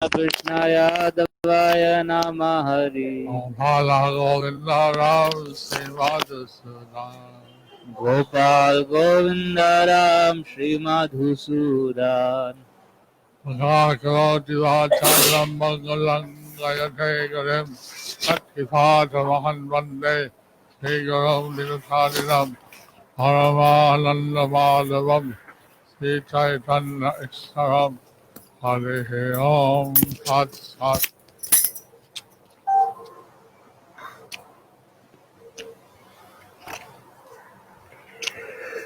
कृष्णाय यादवाय नमः Hari Bala Govinda Ram Srivadasudan Gopal Govind Ram Shri Madhusudan Bhagavati Vacharam Mangalam Gayate Garam Sakhipada Vande Sri Gurum Niruthadinam Paramananda Madhavam Sri Chaitanya Iksaram Hare Om Tat Sat.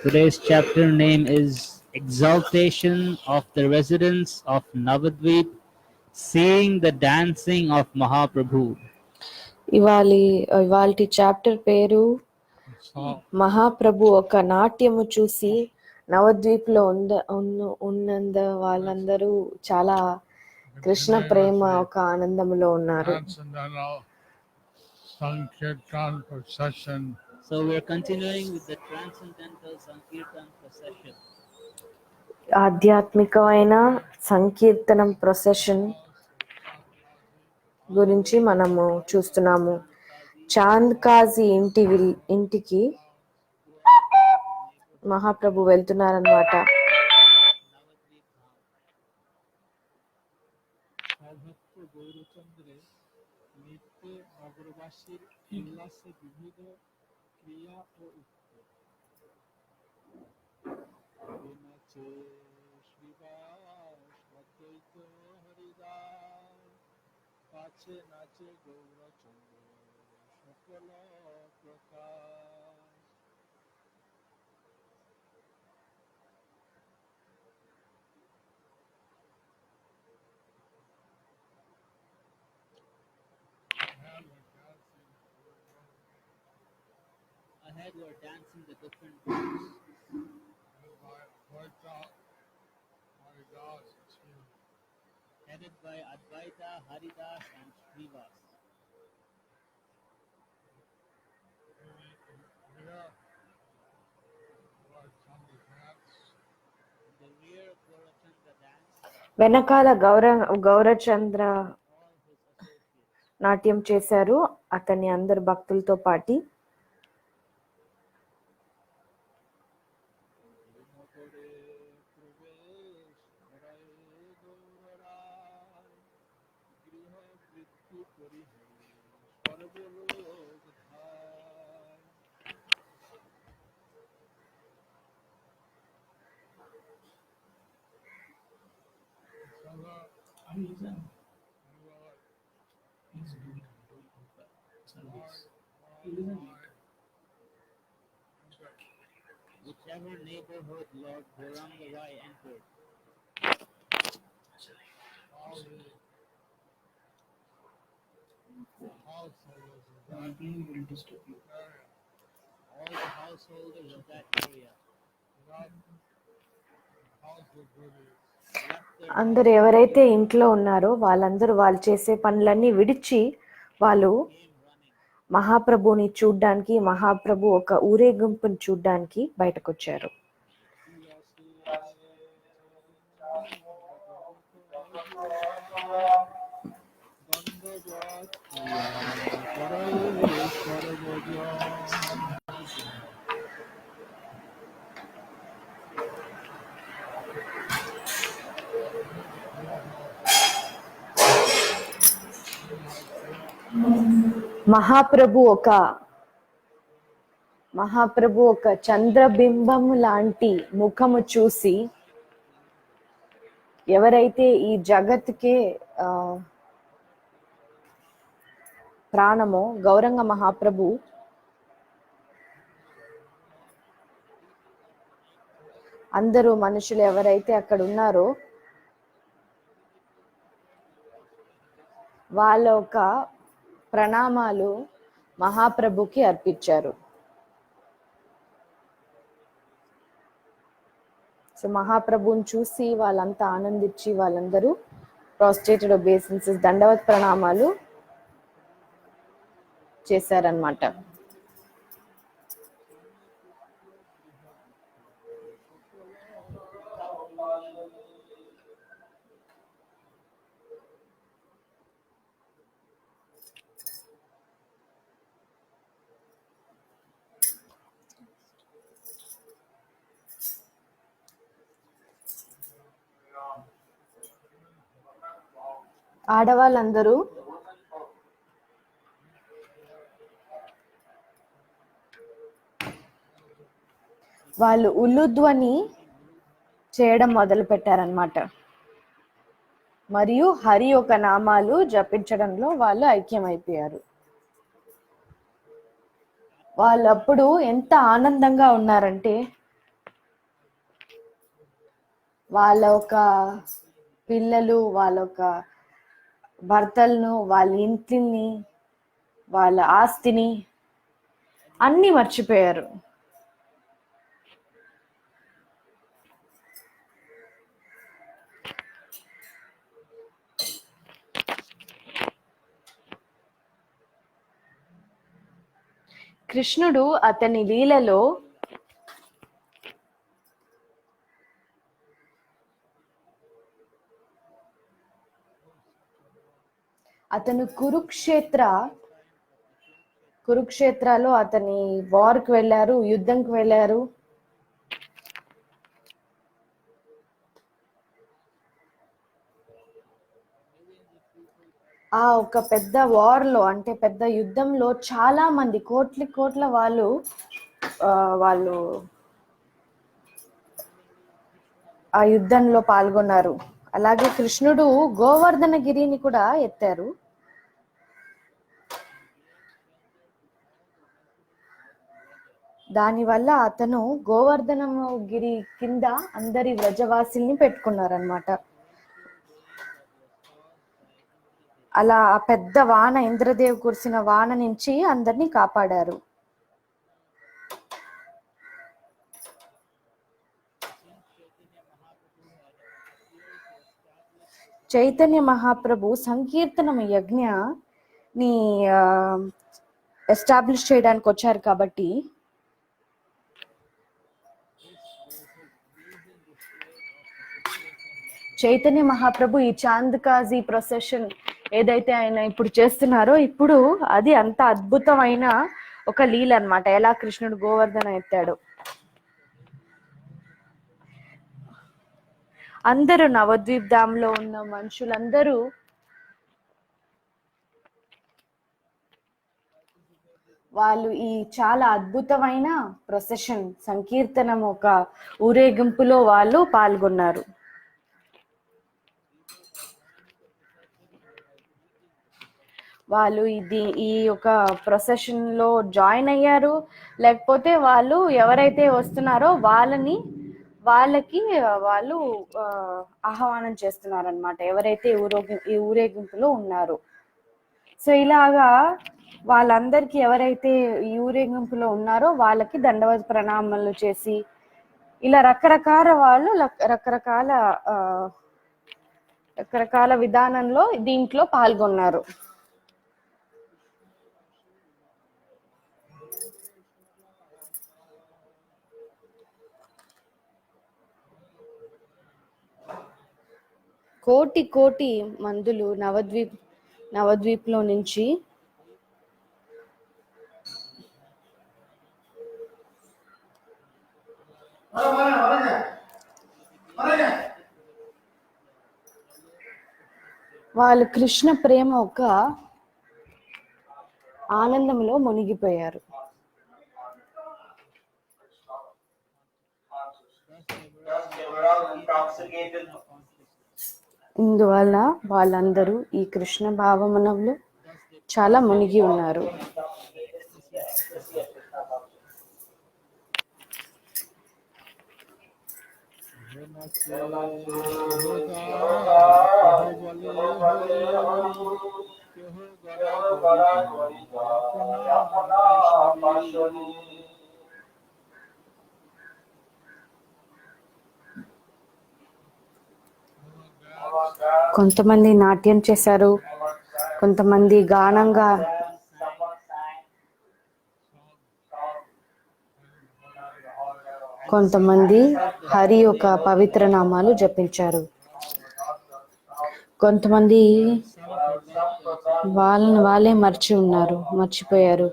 Today's chapter name is Exaltation of the Residents of Navadvip, Seeing the Dancing of Mahaprabhu. ఇవాల్టి chapter పేరు So, మహాప్రభు ఒక నాట్యము చూసి నవద్వీప్లో ఉన్నంద వాళ్ళందరూ చాలా కృష్ణ ప్రేమ ఒక ఆనందములో ఉన్నారు. Transcendental Sankirtan procession. So we're continuing with the Transcendental Sankirtan procession. ఆధ్యాత్మికమైన సంకీర్తనం ప్రొసెషన్ గురించి మనము చూస్తున్నాము. చాంద్ కాజీ ఇంటికి మహాప్రభు వెళ్తున్నారన్నమాట. Ahead were dancing the different groups. Headed by Advaita, Haridas and Srivas. The rear of Gaurachandra dance. వెనకాల గౌరచంద్ర నాట్యం చేశారు అతన్ని అందరు భక్తులతో పాటి. Whichever neighborhood Lord Gauranga Rai entered. All the householders of that area. అందరు ఎవరైతే ఇంట్లో ఉన్నారో వాళ్ళందరూ వాళ్ళు చేసే పనులన్నీ విడిచి వాళ్ళు మహాప్రభుని చూడ్డానికి, మహాప్రభు ఒక ఊరేగింపుని చూడ్డానికి బయటకు వచ్చారు. మహాప్రభు ఒక చంద్రబింబము లాంటి ముఖము చూసి ఎవరైతే ఈ జగత్కే ప్రాణమో గౌరంగ మహాప్రభు అందరూ మనుషులు ఎవరైతే అక్కడ ఉన్నారో వాళ్ళ ఒక ప్రణామాలు మహాప్రభుకి అర్పించారు. సో మహాప్రభుని చూసి వాళ్ళంతా ఆనందించి వాళ్ళందరూ ప్రాస్ట్రేటెడ్ ఒబేసెన్సెస్ దండవత్ ప్రణామాలు చేశారన్నమాట. ఆడవాళ్ళందరూ వాళ్ళు ఉల్లుధ్వని చేయడం మొదలు పెట్టారనమాట. మరియు హరి యొక్క నామాలు జపించడంలో వాళ్ళు ఐక్యమైపోయారు. వాళ్ళు అప్పుడు ఎంత ఆనందంగా ఉన్నారంటే వాళ్ళ ఒక పిల్లలు, వాళ్ళ ఒక భర్తలను, వాళ్ళ ఇంటిని, వాళ్ళ ఆస్తిని అన్నీ మర్చిపోయారు. కృష్ణుడు అతని లీలలో అతను కురుక్షేత్రలో అతని వార్కి వెళ్ళారు, యుద్ధంకి వెళ్ళారు. ఆ ఒక పెద్ద వార్లో, అంటే పెద్ద యుద్ధంలో చాలా మంది కోట్ల వాళ్ళు ఆ యుద్ధంలో పాల్గొన్నారు. అలాగే కృష్ణుడు గోవర్ధన గిరిని కూడా ఎత్తారు. దానివల్ల అతను గోవర్ధన గిరి కింద అందరి వ్రజవాసిల్ని పెట్టుకున్నారనమాట. అలా ఆ పెద్ద వాన, ఇంద్రదేవ్ కురిసిన వాన నుంచి అందరినీ కాపాడారు. చైతన్య మహాప్రభు సంకీర్తనం యజ్ఞని ఎస్టాబ్లిష్ చేయడానికి వచ్చారు కాబట్టి చైతన్య మహాప్రభు ఈ చాంద్కాజీ ప్రొసెషన్ ఏదైతే ఆయన ఇప్పుడు చేస్తున్నారో, ఇప్పుడు అది అంత అద్భుతమైన ఒక లీల అన్నమాట. ఎలా కృష్ణుడు గోవర్ధన ఎత్తాడు. అందరూ నవద్వీప్ ధామ్లో ఉన్న మనుషులందరూ వాళ్ళు ఈ చాలా అద్భుతమైన ప్రొసెషన్, సంకీర్తనం, ఒక ఊరేగింపులో వాళ్ళు పాల్గొన్నారు. వాళ్ళు ఈ యొక్క ప్రొసెషన్ లో జాయిన్ అయ్యారు. లేకపోతే వాళ్ళు ఎవరైతే వస్తున్నారో వాళ్ళకి వాళ్ళు ఆహ్వానం చేస్తున్నారనమాట, ఎవరైతే ఈ ఊరేగింపులో ఉన్నారో. సో ఇలాగా వాళ్ళందరికీ, ఎవరైతే ఈ ఊరేగింపులో ఉన్నారో వాళ్ళకి దండవత్ ప్రణామాలు చేసి, ఇలా రకరకాల విధానంలో దీంట్లో పాల్గొన్నారు. కోటి మందులు నవద్వీప్ లో నుంచి వాళ్ళు కృష్ణ ప్రేమ ఒక ఆనందంలో మునిగిపోయారు. ఇందువల్ల వాళ్ళందరూ ఈ కృష్ణ భావమునంలో చాలా మునిగి ఉన్నారు. కొంతమంది నాట్యం చేశారు, కొంతమంది గానంగా, కొంతమంది హరి యొక్క పవిత్ర నామాలు జపించారు, కొంతమంది వాళ్ళే మర్చిపోయారు.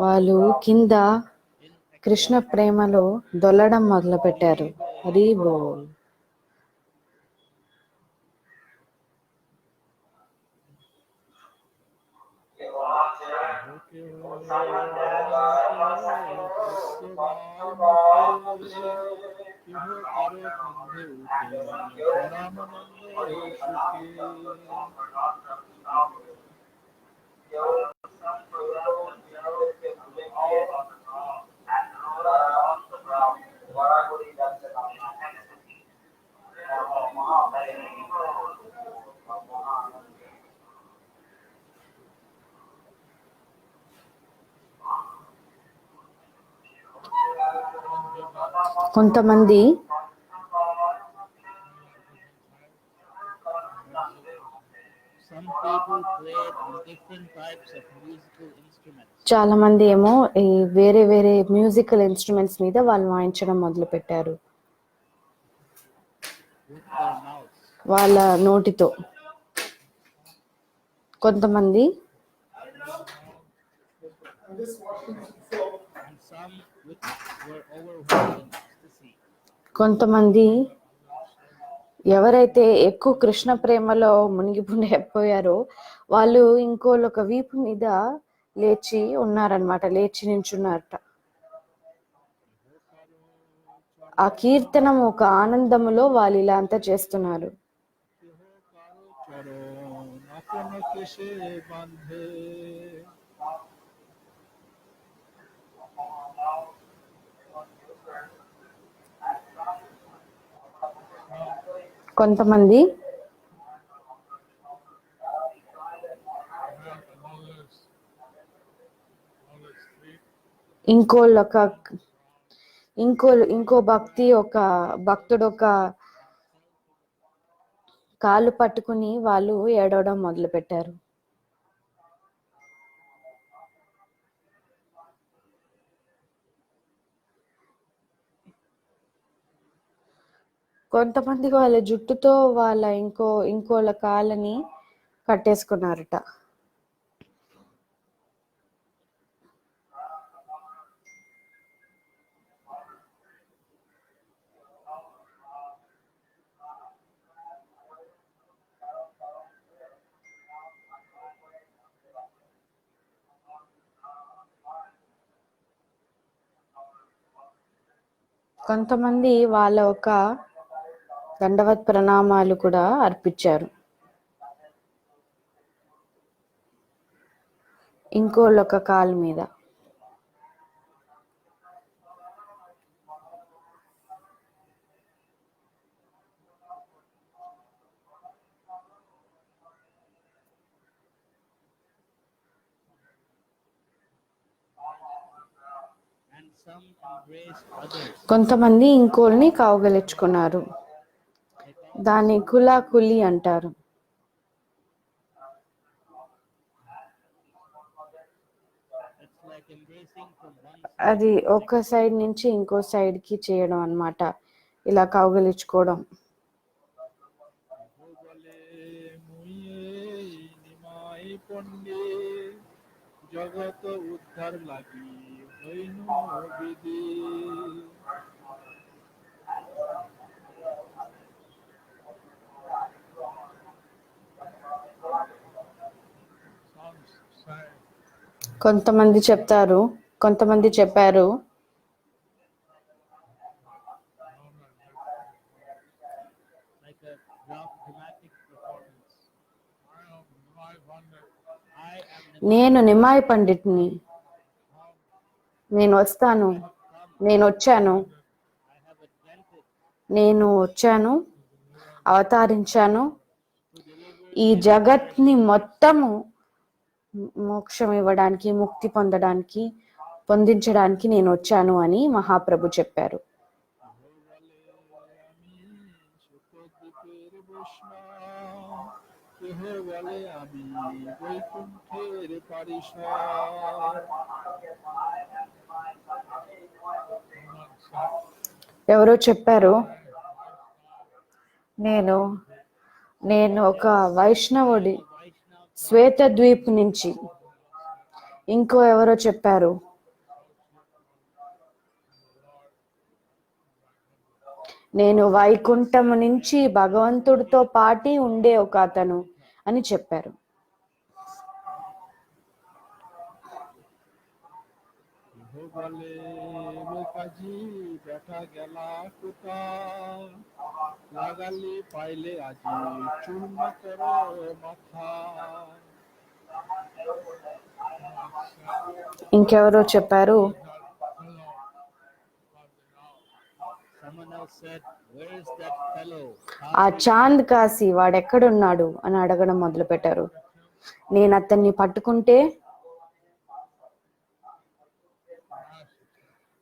వాళ్ళు కింద కృష్ణ ప్రేమలో దొల్లడం మొదలు పెట్టారు. హరి బోల్. కొంతమంది Some people played on different types of musical instruments. చాలా మంది ఏమో ఈ వేరే వేరే మ్యూజికల్ ఇన్స్ట్రుమెంట్స్ మీద వాళ్ళు వాయించడం మొదలు పెట్టారు With their mouths. వాళ్ళ నోటితో. కొంతమంది And some which were overwhelmed in ecstasy. కొంతమంది ఎవరైతే ఎక్కువ కృష్ణ ప్రేమలో మునిగిపోయారో వాళ్ళు ఇంకోళ్ళొక వీపు మీద లేచి ఉన్నారనమాట, లేచి నించున్నారట. ఆ కీర్తనం ఒక ఆనందములో వాళ్ళు ఇలా అంతా చేస్తున్నారు. కొంతమంది ఇంకో భక్తుడు ఒక కాళ్ళు పట్టుకుని వాళ్ళు ఏడవడం మొదలు పెట్టారు. కొంతమంది వాళ్ళ జుట్టుతో వాళ్ళ ఇంకోళ్ళ కాళ్ళని కట్టేసుకున్నారట. కొంతమంది వాళ్ళ ఒక దండవత్ ప్రణామాలు కూడా అర్పించారు. ఇంకోళ్ళ ఒక కాలు మీద. And some embraced others. కొంతమంది ఇంకోల్ని కౌగలించుకున్నారు. దాన్ని కులి అంటారు. It's like embracing from one అది ఒక సైడ్ నుంచి ఇంకో సైడ్ కి చేయడం అన్నమాట, ఇలా కౌగలించుకోవడం. জগত উদ্ধার লাগি হইনু বিধি కొంతమంది చెప్పారు like a dramatic performance. I am the నేను నిమాయి పండిట్ని, నేను వచ్చాను, I have attempted అవతరించాను, to deliver ఈ జగత్ని మొత్తము మోక్షం ఇవ్వడానికి, ముక్తి పొందించడానికి నేను వచ్చాను అని మహాప్రభు చెప్పారు. ఎవరో చెప్పారు, నేను ఒక వైష్ణవుడి శ్వేతద్వీప్ నుంచి. ఇంకో ఎవరో చెప్పారు, నేను వైకుంఠము నుంచి భగవంతుడితో పాటి ఉండే ఒక అతను అని చెప్పారు. বলে কাজী বেটা গেলা কোথা লাগালি পাইলে আজি চূর্ণ করো মাথা ఇంకెవరో చెప్పారు, Someone else said, "Where is that fellow?" ఆ చాంద్ కాసి వాడెక్కడున్నాడు అని అడగడం మొదలు పెట్టారు. నేను అతన్ని పట్టుకుంటే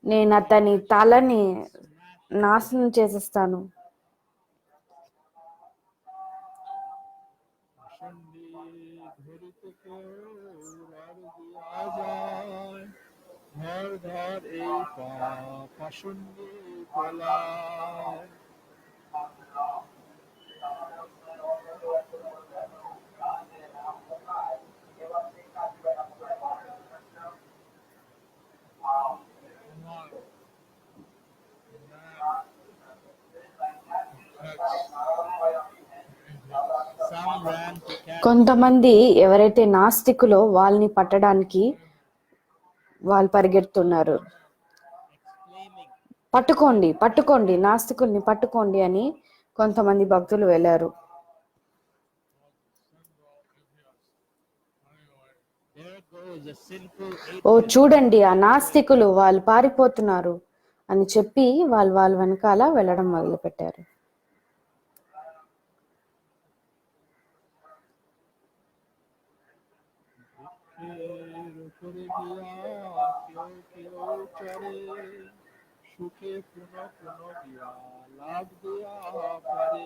నేను అతని తలని నాశనం చేసేస్తాను. পাষণ্ডী ধরিতে কেউ রার দিয়া যায় ধর ধর এই পা পাষণ্ডী পলায় Some ran to catch కొంతమంది ఎవరైతే నాస్తికులో వాళ్ళని పట్టడానికి వాళ్ళు పరిగెడుతున్నారు. exclaiming, పట్టుకోండి, పట్టుకోండి, నాస్తికుల్ని పట్టుకోండి అని కొంతమంది భక్తులు వెళ్ళారు. "There goes a sinful oh atheist." చూడండి, ఆ నాస్తికులు వాళ్ళు పారిపోతున్నారు అని చెప్పి వాళ్ళ వెనకాల వెళ్ళడం మొదలు పెట్టారు. উপরে গিয়া কেউ কেউ চড়ে সুখে পুনঃ পুনঃ গিয়া লাভ দিয়া পারে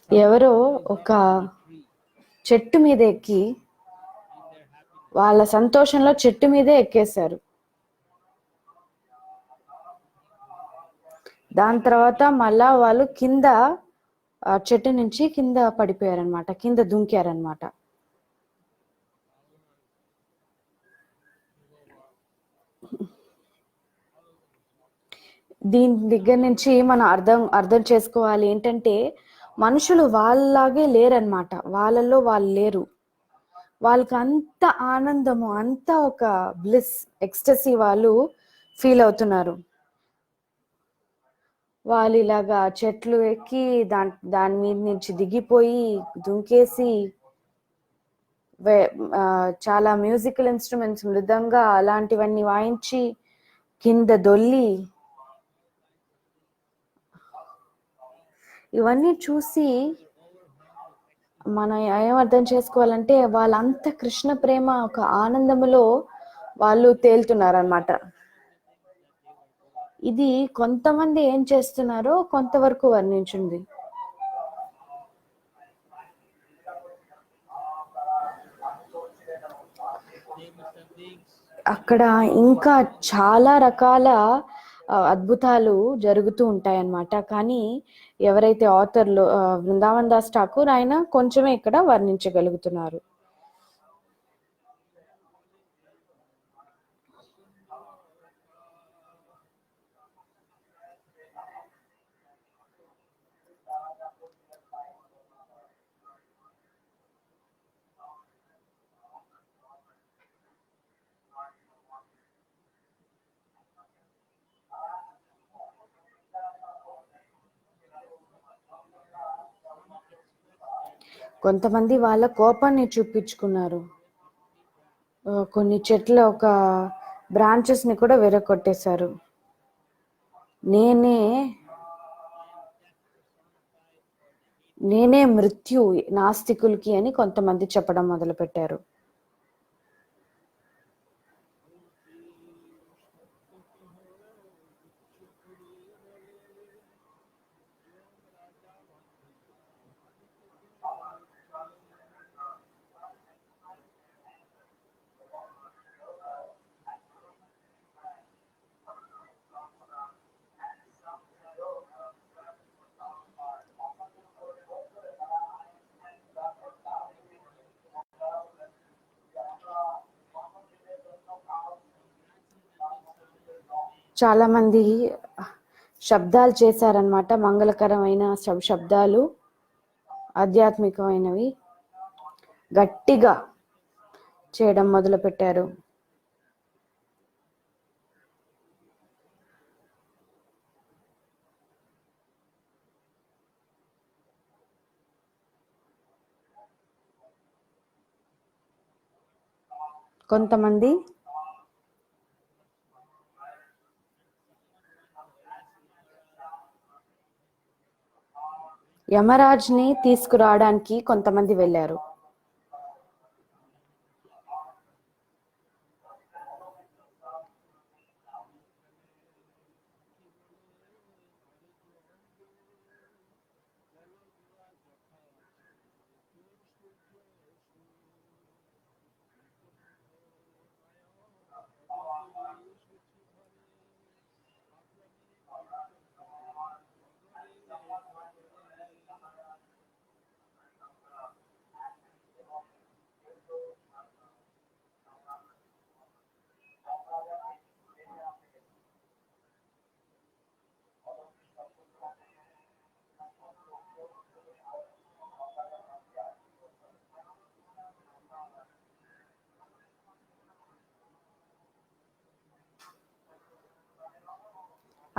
ఎవరో ఒక చెట్టు మీద ఎక్కి వాళ్ళ సంతోషంలో చెట్టు మీదే ఎక్కేశారు. దాని తర్వాత మళ్ళా వాళ్ళు కింద చెట్టు నుంచి కింద పడిపోయారనమాట, కింద దుంకారనమాట. దీని దగ్గర నుంచి మనం అర్థం చేసుకోవాలి ఏంటంటే, మనుషులు వాళ్ళలాగే లేరనమాట, వాళ్ళల్లో వాళ్ళు లేరు. వాళ్ళకి అంత ఆనందము, అంత ఒక బ్లిస్, ఎక్స్టసీ వాళ్ళు ఫీల్ అవుతున్నారు. వాళ్ళు ఇలాగా చెట్లు ఎక్కి దాని మీద నుంచి దిగిపోయి దుంకేసి చాలా మ్యూజికల్ ఇన్స్ట్రుమెంట్స్, మృదంగా అలాంటివన్నీ వాయించి కింద దొల్లి, ఇవన్నీ చూసి మనం ఏం అర్థం చేసుకోవాలంటే, వాళ్ళంత కృష్ణ ప్రేమ ఒక ఆనందములో వాళ్ళు తేలుతున్నారనమాట. ఇది కొంతమంది ఏం చేస్తున్నారో కొంతవరకు వర్ణించింది. అక్కడ ఇంకా చాలా రకాల అద్భుతాలు జరుగుతూ ఉంటాయన్నమాట. కానీ ఎవరైతే ఆథర్లు బృందావన్ దాస్ ఠాకూర్, ఆయన కొంచెమే ఇక్కడ వర్ణించగలుగుతున్నారు. కొంతమంది వాళ్ళ కోపాన్ని చూపించుకున్నారు. కొన్ని చెట్ల ఒక బ్రాంచెస్ ని కూడా విరగొట్టేశారు. నేనే మృత్యు నాస్తికులకి అని కొంతమంది చెప్పడం మొదలు పెట్టారు. చాలా మంది శబ్దాలు చేశారనమాట, మంగళకరమైన శబ్దాలు, ఆధ్యాత్మికమైనవి గట్టిగా చేయడం మొదలుపెట్టారు. కొంతమంది యమరాజ్ని తీసుకురావడానికి కొంతమంది వెళ్ళారు.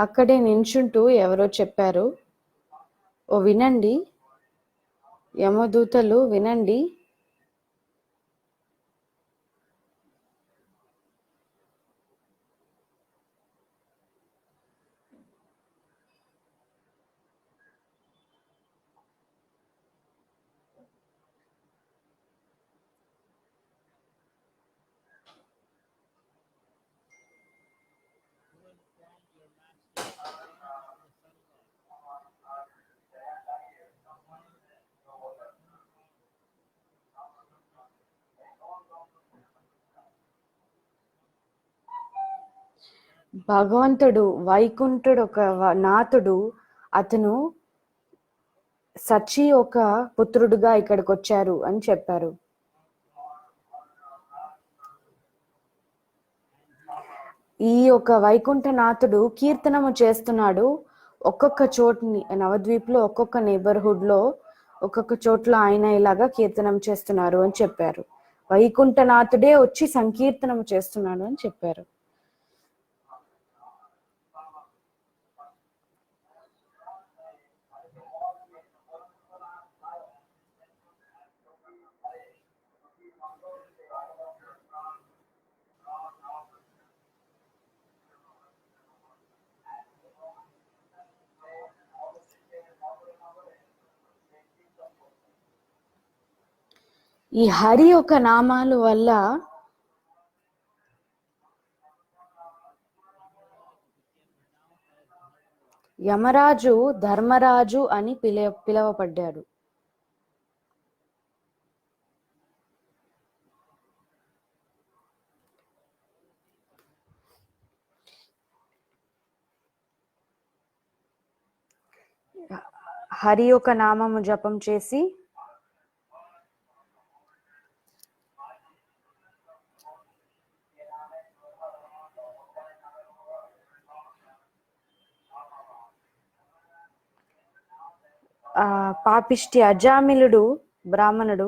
అక్కడే నించుంటూ ఎవరో చెప్పారు, ఓ వినండి యమదూతలు, వినండి, భగవంతుడు వైకుంఠుడు ఒక నాథుడు, అతను సచి ఒక పుత్రుడుగా ఇక్కడికి వచ్చారు అని చెప్పారు. ఈ ఒక వైకుంఠనాథుడు కీర్తనము చేస్తున్నాడు. ఒక్కొక్క చోటుని నవద్వీప్లో ఒక్కొక్క నేబర్హుడ్ లో ఒక్కొక్క చోట్ల ఆయన ఇలాగా కీర్తనం చేస్తున్నారు అని చెప్పారు. వైకుంఠనాథుడే వచ్చి సంకీర్తనం చేస్తున్నాడు అని చెప్పారు. ఈ హరి యొక్క నామాలు వల్ల యమరాజు ధర్మరాజు అని పిలువబడ్డాడు. హరి యొక్క నామము జపం చేసి పాపిష్టి అజామిలుడు బ్రాహ్మణుడు,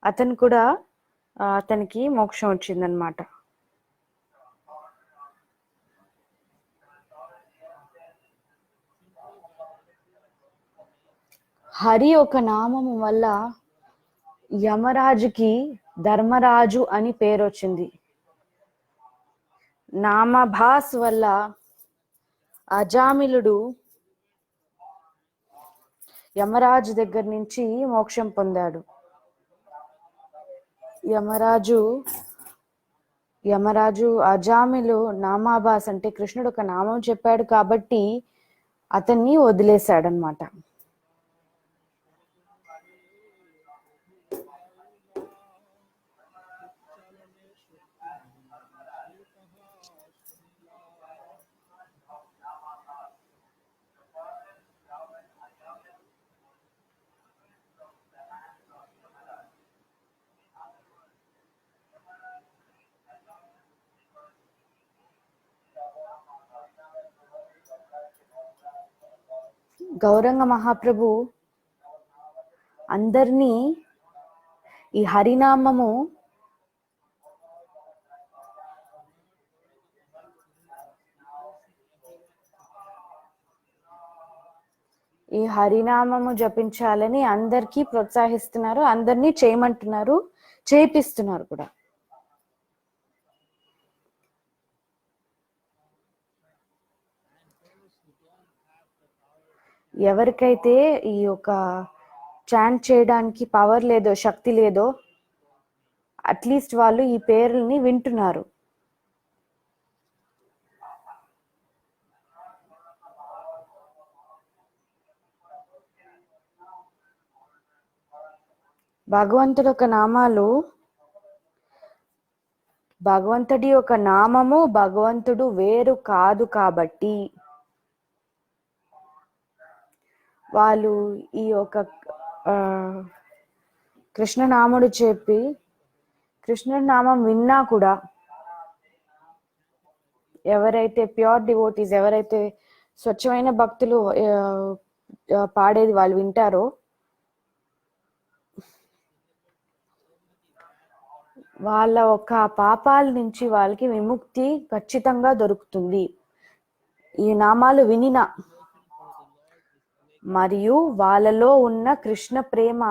అతను కూడా అతనికి మోక్షం వచ్చిందనమాట. హరి ఒక నామము వల్ల యమరాజుకి ధర్మరాజు అని పేరు వచ్చింది. నామభాస్ వల్ల అజామిలుడు యమరాజు దగ్గర నుంచి మోక్షం పొందాడు. యమరాజు అజామిలు నామాభాస్ అంటే కృష్ణుడు ఒక నామం చెప్పాడు కాబట్టి అతన్ని వదిలేశాడనమాట. గౌరంగ మహాప్రభు అందరినీ ఈ హరినామము జపించాలని అందరికీ ప్రోత్సహిస్తున్నారు, అందరినీ చేయమంటున్నారు, చేపిస్తున్నారు కూడా. ఎవరికైతే ఈ యొక్క చాంట్ చేయడానికి పవర్ లేదో, శక్తి లేదో, అట్లీస్ట్ వాళ్ళు ఈ పేర్లని వింటున్నారు. భగవంతుడి యొక్క నామము, భగవంతుడు వేరు కాదు కాబట్టి వాళ్ళు ఈ యొక్క కృష్ణనాముడు చెప్పి కృష్ణనామం విన్నా కూడా ఎవరైతే ప్యూర్ డివోటీస్, ఎవరైతే స్వచ్ఛమైన భక్తులు పాడేది వాళ్ళు వింటారో వాళ్ళ ఒక పాపాల నుంచి వాళ్ళకి విముక్తి ఖచ్చితంగా దొరుకుతుంది ఈ నామాలు వినిన. మరియు వాళ్ళలో ఉన్న కృష్ణ ప్రేమ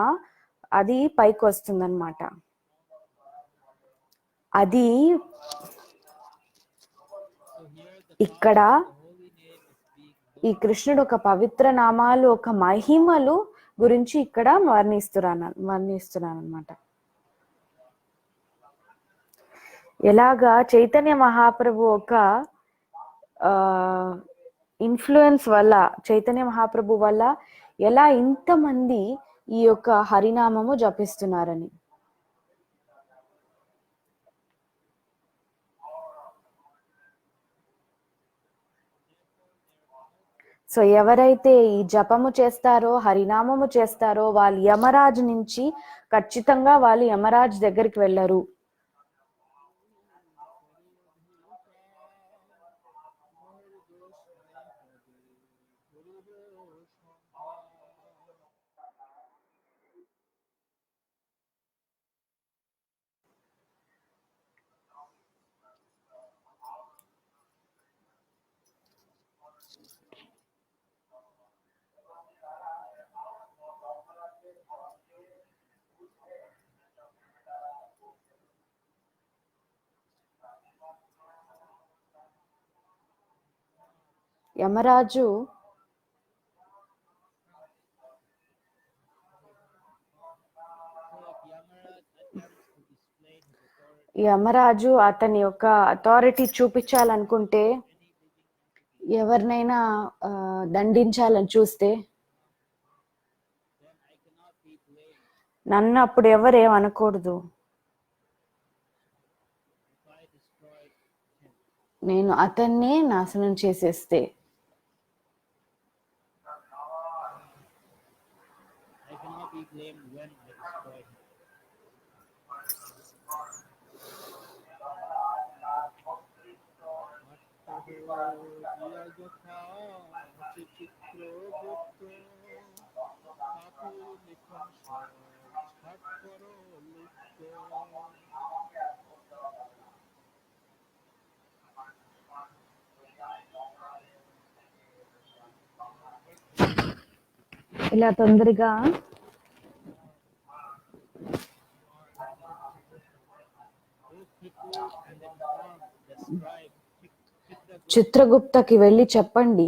అది పైకి వస్తుందన్నమాట. అది ఇక్కడ ఈ కృష్ణుడు ఒక పవిత్ర నామాలు, ఒక మహిమలు గురించి ఇక్కడ వర్ణిస్తున్నాను అన్నమాట. ఎలాగా చైతన్య మహాప్రభు ఒక ఇన్ఫ్లుయెన్స్ వల్ల, చైతన్య మహాప్రభు వల్ల ఎలా ఇంతమంది ఈ యొక్క హరినామము జపిస్తున్నారని. సో ఎవరైతే ఈ జపము చేస్తారో, హరినామము చేస్తారో, వాళ్ళు యమరాజు నుంచి ఖచ్చితంగా వాళ్ళు యమరాజు దగ్గరికి వెళ్ళరు. యమరాజు అతని యొక్క అథారిటీ చూపించాలనుకుంటే, ఎవరినైనా దండించాలని చూస్తే, నన్ను అప్పుడు ఎవరేమనకూడదు. నేను అతన్నే నాశనం చేసేస్తే ఇలా తొందరగా చిత్రగుప్తకి వెళ్ళి చెప్పండి,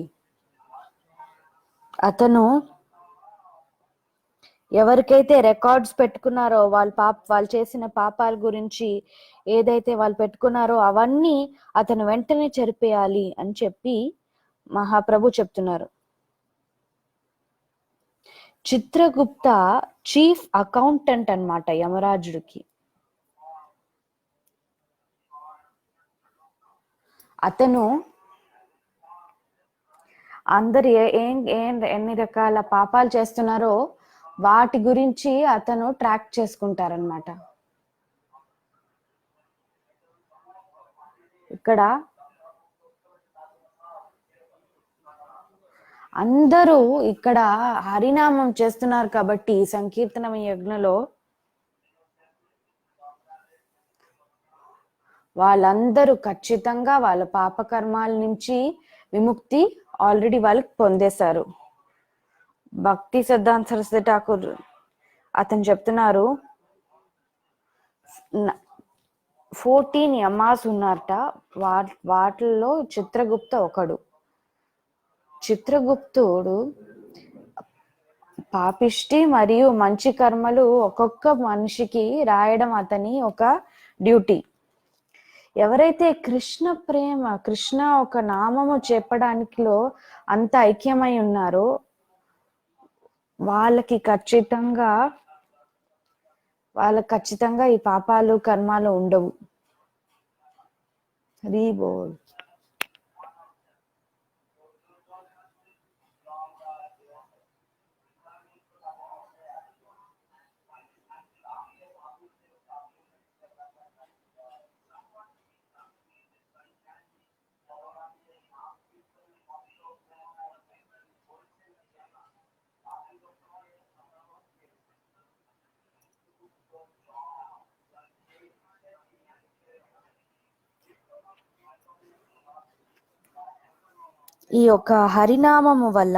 అతను ఎవరికైతే రికార్డ్స్ పెట్టుకున్నారో వాళ్ళు చేసిన పాపాల గురించి ఏదైతే వాళ్ళు పెట్టుకున్నారో అవన్నీ అతను వెంటనే చెరిపేయాలి అని చెప్పి మహాప్రభు చెప్తున్నారు. చిత్రగుప్త చీఫ్ అకౌంటెంట్ అన్నమాట యమరాజుడికి. అతను అందరు ఎన్ని రకాల పాపాలు చేస్తున్నారో వాటి గురించి అతను ట్రాక్ చేసుకుంటారనమాట. ఇక్కడ అందరూ ఇక్కడ హరినామం చేస్తున్నారు కాబట్టి సంకీర్తనం యజ్ఞలో వాళ్ళందరూ ఖచ్చితంగా వాళ్ళ పాపకర్మాల నుంచి విముక్తి ఆల్రెడీ వాళ్ళకి పొందేశారు. భక్తి సిద్ధాంత సరస్వతి ఠాకూర్ అతను చెప్తున్నారు 14 యమాస్ ఉన్నారట. వాటిల్లో చిత్రగుప్త ఒకడు. చిత్రగుప్తుడు పాపిష్టి మరియు మంచి కర్మలు ఒక్కొక్క మనిషికి రాయడం అతని ఒక డ్యూటీ. ఎవరైతే కృష్ణ ప్రేమ కృష్ణ ఒక నామము చెప్పడానికిలో అంత ఐక్యమై ఉన్నారో వాళ్ళకి ఖచ్చితంగా ఈ పాపాలు కర్మాలు ఉండవు. హరి బోల్. ఈ యొక్క హరినామము వల్ల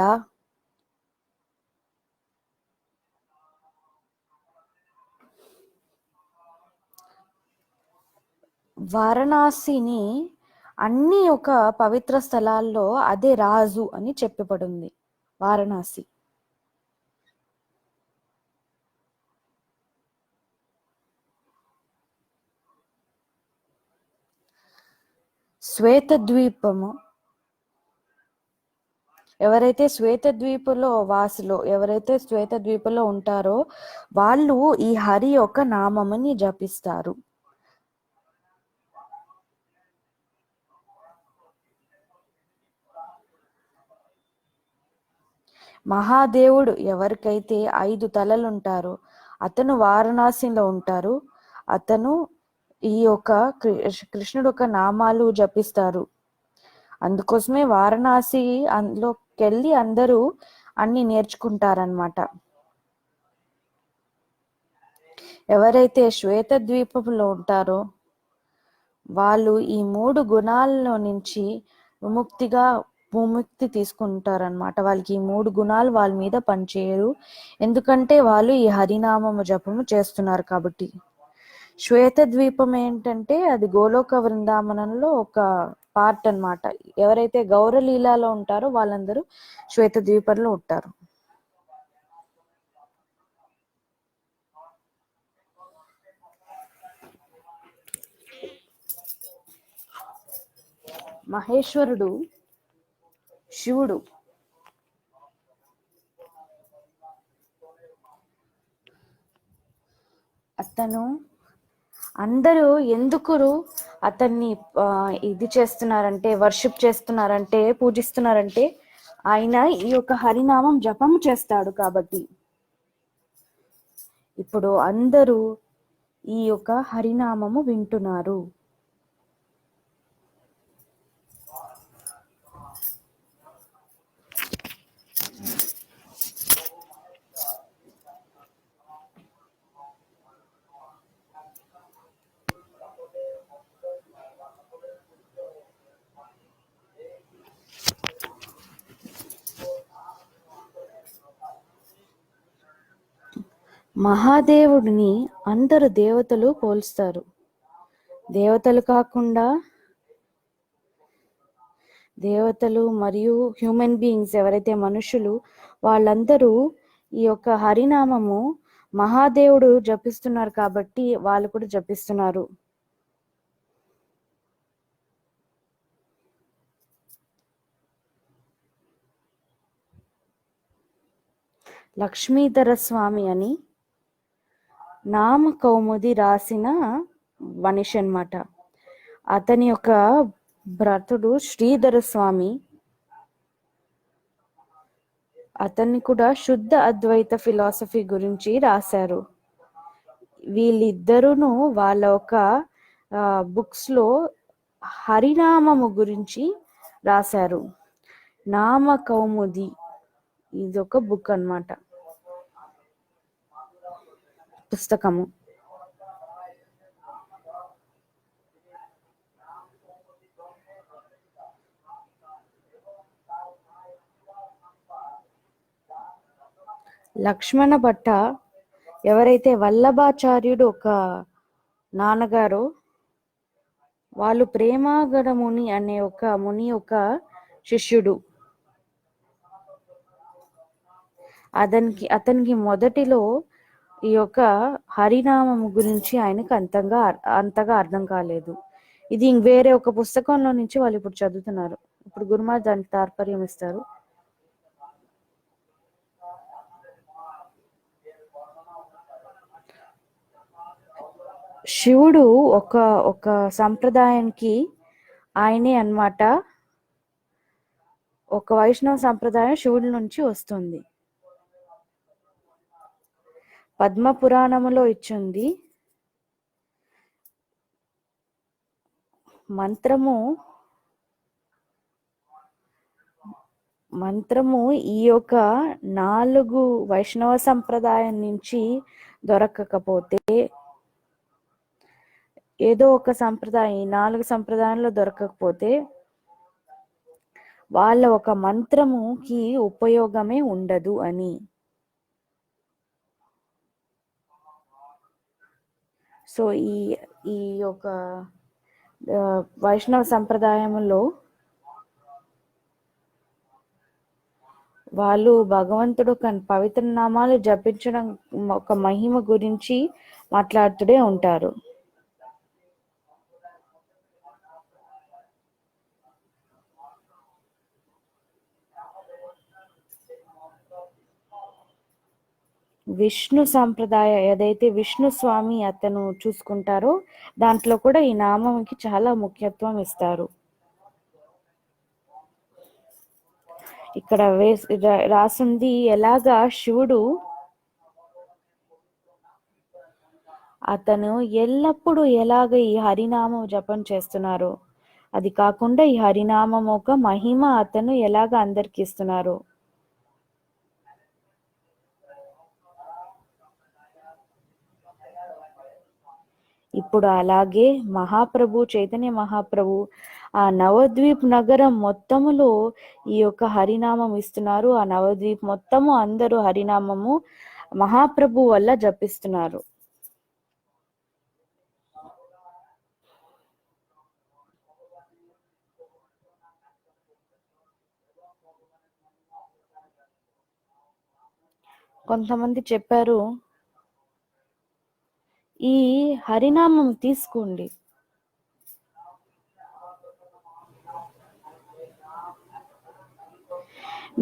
వారణాసిని అన్ని ఒక పవిత్ర స్థలాల్లో అదే రాజు అని చెప్పబడింది. వారణాసి శ్వేతద్వీపము. ఎవరైతే శ్వేతద్వీపంలో ఉంటారో వాళ్ళు ఈ హరి యొక్క నామముని జపిస్తారు. మహాదేవుడు ఎవరికైతే 5 తలలు ఉంటారో అతను వారణాసిలో ఉంటారు. అతను ఈ యొక్క కృష్ణుడు యొక్క నామాలు జపిస్తారు. అందుకోసమే వారణాసి అందులోకి వెళ్ళి అందరూ అన్ని నేర్చుకుంటారనమాట. ఎవరైతే శ్వేత ద్వీపంలో ఉంటారో వాళ్ళు ఈ 3 గుణాలలో నుంచి విముక్తి తీసుకుంటారనమాట. వాళ్ళకి ఈ 3 గుణాలు వాళ్ళ మీద పనిచేయరు. ఎందుకంటే వాళ్ళు ఈ హరినామము జపము చేస్తున్నారు కాబట్టి. శ్వేత ద్వీపం ఏంటంటే అది గోలోక వృందావనంలో ఒక పార్ట్ అన్నమాట. ఎవరైతే గౌరలీలాలో ఉంటారో వాళ్ళందరూ శ్వేత ద్వీపంలో ఉంటారు. మహేశ్వరుడు శివుడు అతను అందరూ ఎందుకు అతన్ని ఇది చేస్తున్నారంటే వర్షిప్ చేస్తున్నారంటే పూజిస్తున్నారంటే ఆయన ఈ యొక్క హరినామం జపం చేస్తాడు కాబట్టి. ఇప్పుడు అందరూ ఈ యొక్క హరినామము వింటున్నారు. మహాదేవుడిని అందరు దేవతలు పోల్స్తారు. దేవతలు కాకుండా దేవతలు మరియు హ్యూమన్ బీయింగ్స్ ఎవరైతే మనుషులు వాళ్ళందరూ ఈ యొక్క హరినామము మహాదేవుడు జపిస్తున్నారు కాబట్టి వాళ్ళు కూడా జపిస్తున్నారు. లక్ష్మీధర స్వామి అని నామ కౌముది రాసిన మనిషి అన్నమాట. అతని యొక్క భ్రాతుడు శ్రీధర స్వామి అతన్ని కూడా శుద్ధ అద్వైత ఫిలాసఫీ గురించి రాశారు. వీళ్ళిద్దరూను వాళ్ళ ఒక బుక్స్ లో హరినామము గురించి రాశారు. నామ కౌముది ఇది ఒక బుక్ అన్నమాట, పుస్తకము. లక్ష్మణ భట్ట ఎవరైతే వల్లభాచార్యుడు ఒక నాన్నగారు, వాళ్ళు ప్రేమాగడ ముని అనే ఒక ముని ఒక శిష్యుడు. అతనికి మొదటిలో ఈ యొక్క హరినామం గురించి ఆయనకు అంతగా అర్థం కాలేదు. ఇది వేరే ఒక పుస్తకంలో నుంచి వాళ్ళు ఇప్పుడు చదువుతున్నారు. ఇప్పుడు గురుమాత దానికి తాత్పర్యం ఇస్తారు. శివుడు ఒక సంప్రదాయానికి ఆయనే అన్నమాట. ఒక వైష్ణవ సంప్రదాయం శివుడి నుంచి వస్తుంది. పద్మ పురాణములో ఇచ్చింది మంత్రము ఈ యొక్క 4 వైష్ణవ సంప్రదాయం నుంచి దొరకకపోతే, ఏదో ఒక సంప్రదాయం 4 సంప్రదాయంలో దొరకకపోతే వాళ్ళ ఒక మంత్రముకి ఉపయోగమే ఉండదు అని. సో ఈ యొక్క వైష్ణవ సంప్రదాయంలో వాళ్ళు భగవంతుడు పవిత్ర నామాలు జపించడం ఒక మహిమ గురించి మాట్లాడుతూనే ఉంటారు. విష్ణు సంప్రదాయ ఏదైతే విష్ణు స్వామి అతను చూసుకుంటారో దాంట్లో కూడా ఈ నామంకి చాలా ముఖ్యత్వం ఇస్తారు. ఇక్కడ రాసింది ఎలాగా శివుడు అతను ఎల్లప్పుడూ ఎలాగ ఈ హరినామం జపం చేస్తున్నారు, అది కాకుండా ఈ హరినామం ఒక మహిమ అతను ఎలాగ అందరికి ఇస్తున్నారు. ఇప్పుడు అలాగే మహాప్రభు చైతన్య మహాప్రభు ఆ నవద్వీప్ నగరం మొత్తములో ఈ యొక్క హరినామం ఇస్తున్నారు. ఆ నవద్వీప్ మొత్తము అందరూ హరినామము మహాప్రభు వల్ల జపిస్తున్నారు. కొంతమంది చెప్పారు, ఈ హరినామం తీసుకోండి,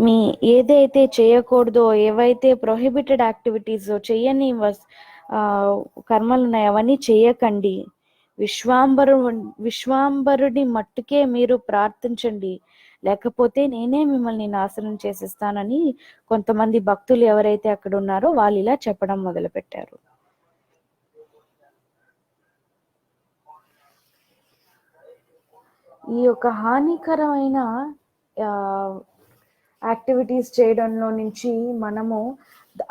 మీ ఏదైతే చేయకూడదో, ఏవైతే ప్రొహిబిటెడ్ యాక్టివిటీస్ చేయని కర్మలు ఉన్నాయో అవన్నీ చేయకండి. విశ్వాంబరుడి మట్టుకే మీరు ప్రార్థించండి, లేకపోతే నేనే మిమ్మల్ని నాశనం చేసేస్తానని కొంతమంది భక్తులు ఎవరైతే అక్కడ ఉన్నారో వాళ్ళు ఇలా చెప్పడం మొదలు పెట్టారు. ఈ యొక్క హానికరమైన యాక్టివిటీస్ చేయడంలో నుంచి మనము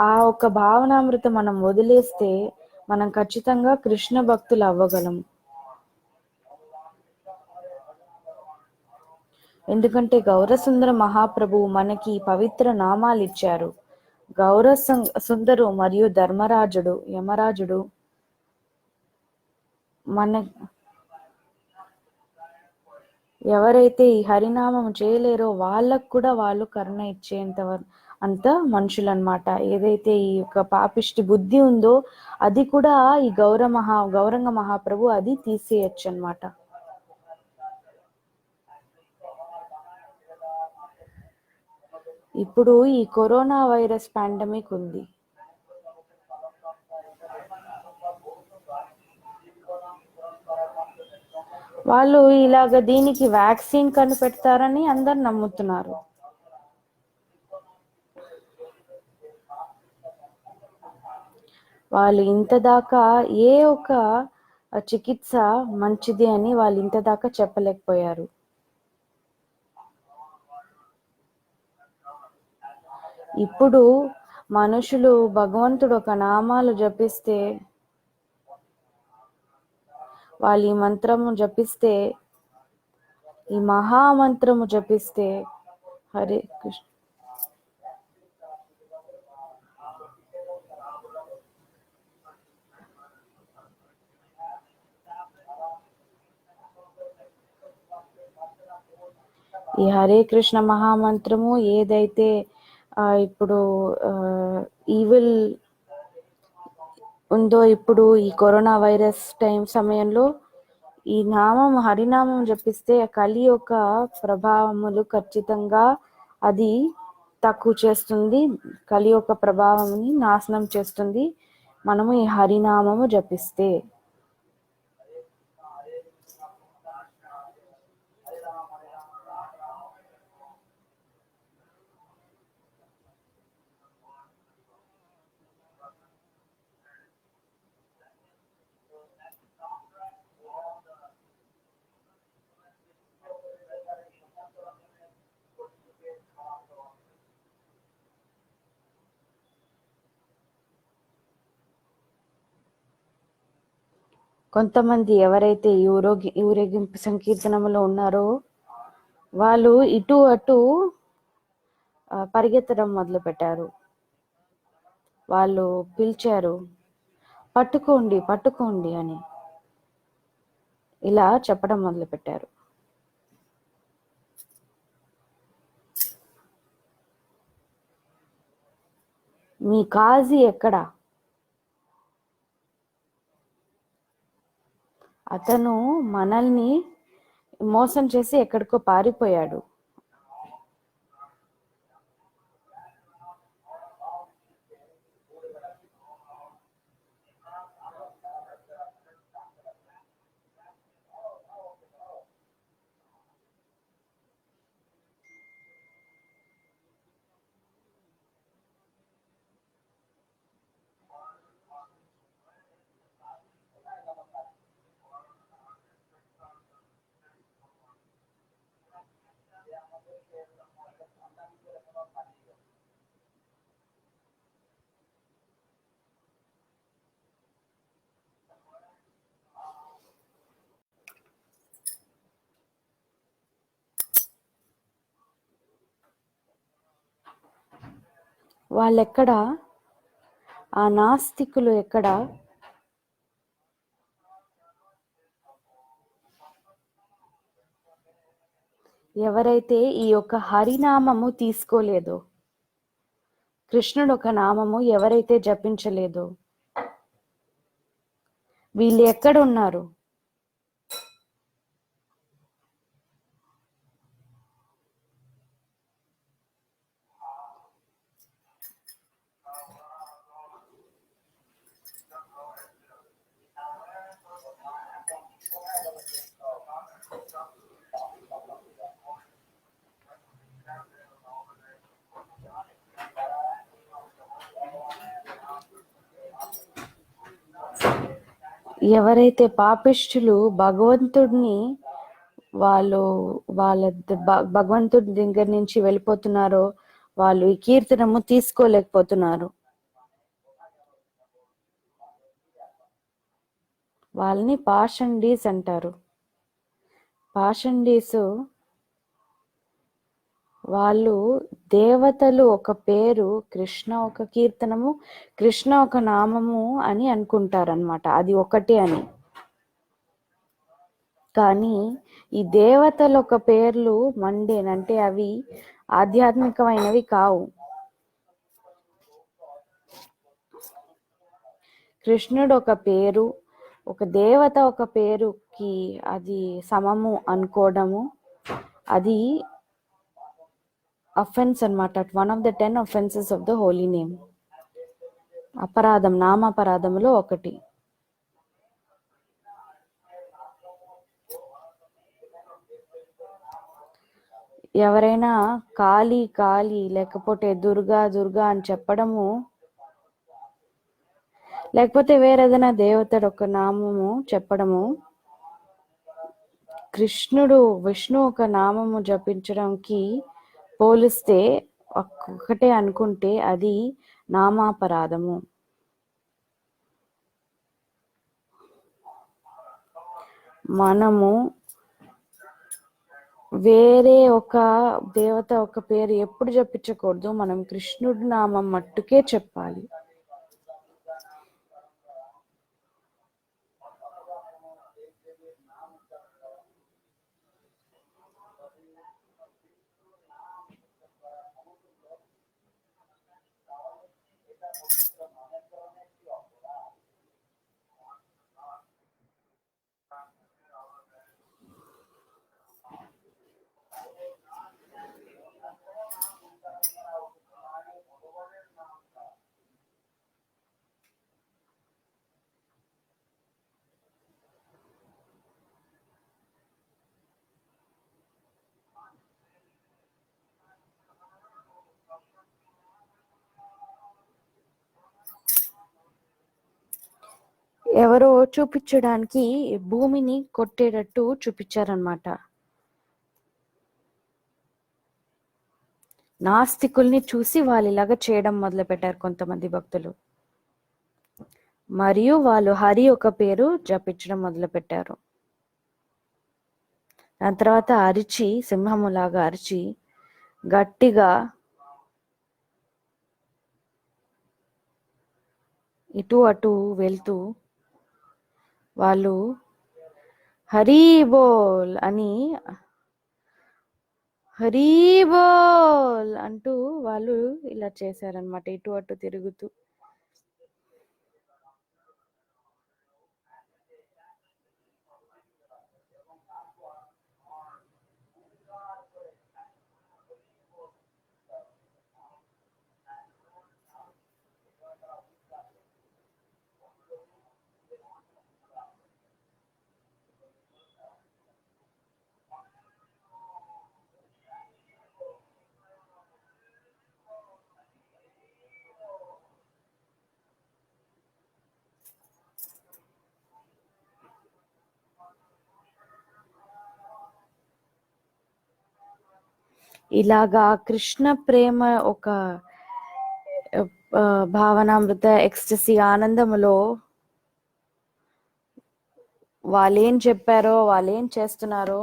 ఆ ఒక భావనామృతం మనం వదిలేస్తే మనం ఖచ్చితంగా కృష్ణ భక్తులు అవ్వగలం. ఎందుకంటే గౌరసుందర మహాప్రభు మనకి పవిత్ర నామాలు ఇచ్చారు. గౌరసుందరు మరియు ధర్మరాజుడు యమరాజుడు ఎవరైతే ఈ హరినామం చేయలేరో వాళ్ళకు కూడా వాళ్ళు కరుణ ఇచ్చేంత అంత మనుషులు అన్నమాట. ఏదైతే ఈ యొక్క పాపిష్టి బుద్ధి ఉందో అది కూడా ఈ గౌరంగ మహాప్రభు అది తీసేయచ్చు అన్నమాట. ఇప్పుడు ఈ కరోనా వైరస్ పాండమిక్ ఉంది. వాళ్ళు ఇలాగ దీనికి వ్యాక్సిన్ కనిపెడతారని అందరు నమ్ముతున్నారు. వాళ్ళు ఇంతదాకా ఏ ఒక చికిత్స మంచిది అని వాళ్ళు ఇంతదాకా చెప్పలేకపోయారు. ఇప్పుడు మనుషులు భగవంతుడు ఒక నామాలు జపిస్తే, వాళ్ళు ఈ మంత్రము జపిస్తే, ఈ మహామంత్రము జపిస్తే, హరే కృష్ణ, ఈ హరే కృష్ణ మహామంత్రము ఏదైతే ఇప్పుడు ఈవిల్ ఉందో, ఇప్పుడు ఈ కరోనా వైరస్ సమయంలో ఈ నామం హరినామం జపిస్తే కలి యొక్క ప్రభావములు ఖచ్చితంగా అది తక్కువ చేస్తుంది, కలి యొక్క ప్రభావంని నాశనం చేస్తుంది మనము ఈ హరినామము జపిస్తే. కొంతమంది ఎవరైతే ఊరేగింపు సంకీర్తనములో ఉన్నారో వాళ్ళు ఇటు అటు పరిగెత్తడం మొదలు పెట్టారు. వాళ్ళు పిలిచారు, పట్టుకోండి పట్టుకోండి అని ఇలా చెప్పడం మొదలు పెట్టారు. మీ కాజీ ఎక్కడ? అతను మనల్ని మోసం చేసి ఎక్కడికో పారిపోయాడు. వాళ్ళెక్కడ? ఆ నాస్తికులు ఎక్కడ? ఎవరైతే ఈ యొక్క హరినామము తీసుకోలేదో, కృష్ణుడు ఒక నామము ఎవరైతే జపించలేదో, వీళ్ళు ఎక్కడ ఉన్నారు? ఎవరైతే పాపిష్ఠులు భగవంతుడిని వాళ్ళ భగవంతుడి దగ్గర నుంచి వెళ్ళిపోతున్నారో వాళ్ళు ఈ కీర్తనము తీసుకోలేకపోతున్నారు. వాళ్ళని పాషండీస్ అంటారు. పాషండీస్ వాళ్ళు దేవతలు ఒక పేరు, కృష్ణ ఒక కీర్తనము, కృష్ణ ఒక నామము అని అనుకుంటారనమాట, అది ఒకటే అని. కానీ ఈ దేవతలు ఒక పేర్లు మండేనంటే అవి ఆధ్యాత్మికమైనవి కావు. కృష్ణుడు ఒక పేరు, ఒక దేవత ఒక పేరుకి అది సమము అనుకోవడము అది అఫెన్స్ అన్నమాట. One of the 10 offenses of the holy name. అపరాధం, నామాపరాధములో ఒకటి. ఎవరైనా కాళీ కాళీ లేకపోతే దుర్గా దుర్గా అని చెప్పడము, లేకపోతే వేరేదైనా దేవతడు ఒక నామము చెప్పడము, కృష్ణుడు విష్ణు ఒక నామము జపించడంకి పోలిస్తే ఒక్కటే అనుకుంటే అది నామాపరాధము. మనము వేరే ఒక దేవత ఒక పేరు ఎప్పుడు చెప్పించకూడదు. మనం కృష్ణుడి నామం మట్టుకే చెప్పాలి. ఎవరో చూపించడానికి భూమిని కొట్టేటట్టు చూపించారనమాట. నాస్తికుల్ని చూసి వాళ్ళు ఇలాగా చేయడం మొదలు పెట్టారు కొంతమంది భక్తులు. మరియు వాళ్ళు హరి ఒక పేరు జపించడం మొదలు పెట్టారు. దాని తర్వాత అరిచి, సింహములాగా అరిచి గట్టిగా ఇటు అటు వెళ్తూ వాళ్ళు హరి బోల్ అని, హరి బోల్ అంటూ వాళ్ళు ఇలా చేశారనమాట, ఇటు అటు తిరుగుతూ. ఇలాగా కృష్ణ ప్రేమ ఒక భావనామృత ఎక్స్టసీ ఆనందములో వాళ్ళేం చెప్పారో వాళ్ళేం చేస్తున్నారో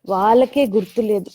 వాళ్ళకే గుర్తులేదు.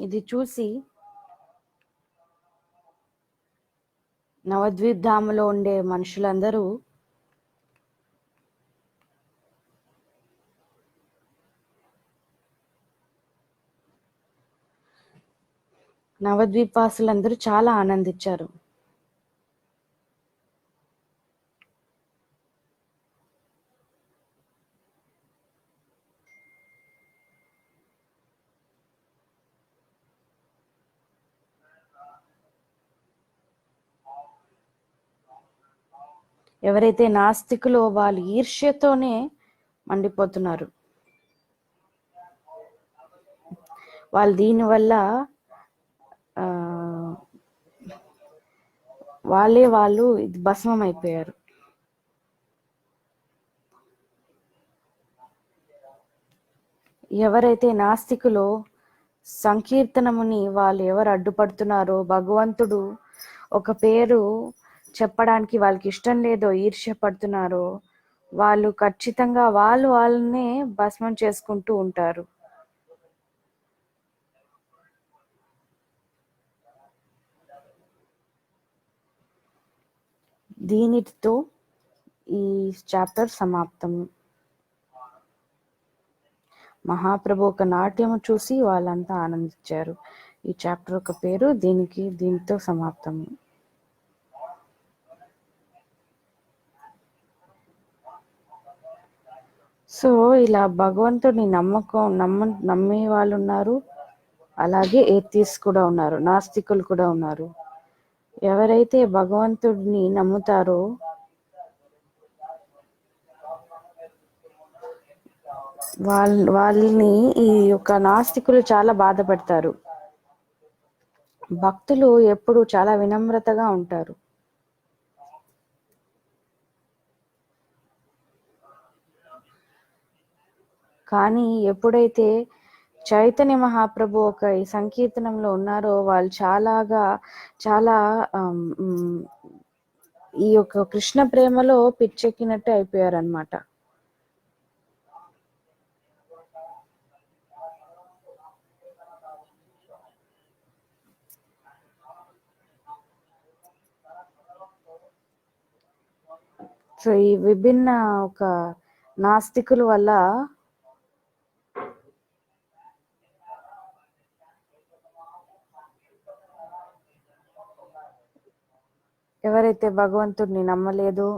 ఇది చూసి నవద్వీప్ ధాములో ఉండే మనుషులందరూ నవద్వీపవాసులందరూ చాలా ఆనందించారు. ఎవరైతే నాస్తికులో వాళ్ళు ఈర్ష్యతోనే మండిపోతున్నారు. వాళ్ళు దీనివల్ల వాళ్ళు భస్మం అయిపోయారు. ఎవరైతే నాస్తికులో సంకీర్తనముని వాళ్ళు ఎవరు అడ్డుపడుతున్నారో, భగవంతుడు ఒక పేరు చెప్పడానికి వాళ్ళకి ఇష్టం లేదో ఈర్ష్య పడుతున్నారో వాళ్ళు ఖచ్చితంగా వాళ్ళనే భస్మం చేసుకుంటూ ఉంటారు. దీనితో ఈ చాప్టర్ సమాప్తము. మహాప్రభు ఒక నాట్యము చూసి వాళ్ళంతా ఆనందించారు. ఈ చాప్టర్ ఒక పేరు, దీనితో సమాప్తము. సో ఇలా భగవంతుడిని నమ్మే వాళ్ళు ఉన్నారు, అలాగే ఏథిస్ కూడా ఉన్నారు, నాస్తికులు కూడా ఉన్నారు. ఎవరైతే భగవంతుడిని నమ్ముతారో వాళ్ళని ఈ యొక్క నాస్తికులు చాలా బాధపడతారు. భక్తులు ఎప్పుడు చాలా వినమ్రతగా ఉంటారు. కానీ ఎప్పుడైతే చైతన్య మహాప్రభు ఒక ఈ సంకీర్తనంలో ఉన్నారో వాళ్ళు చాలా ఈ యొక్క కృష్ణ ప్రేమలో పిచ్చెక్కినట్టు అయిపోయారనమాట. సో ఈ విభిన్న ఒక నాస్తికుల వల్ల ఎవరైతే భగవంతుడిని నమ్మలేదు,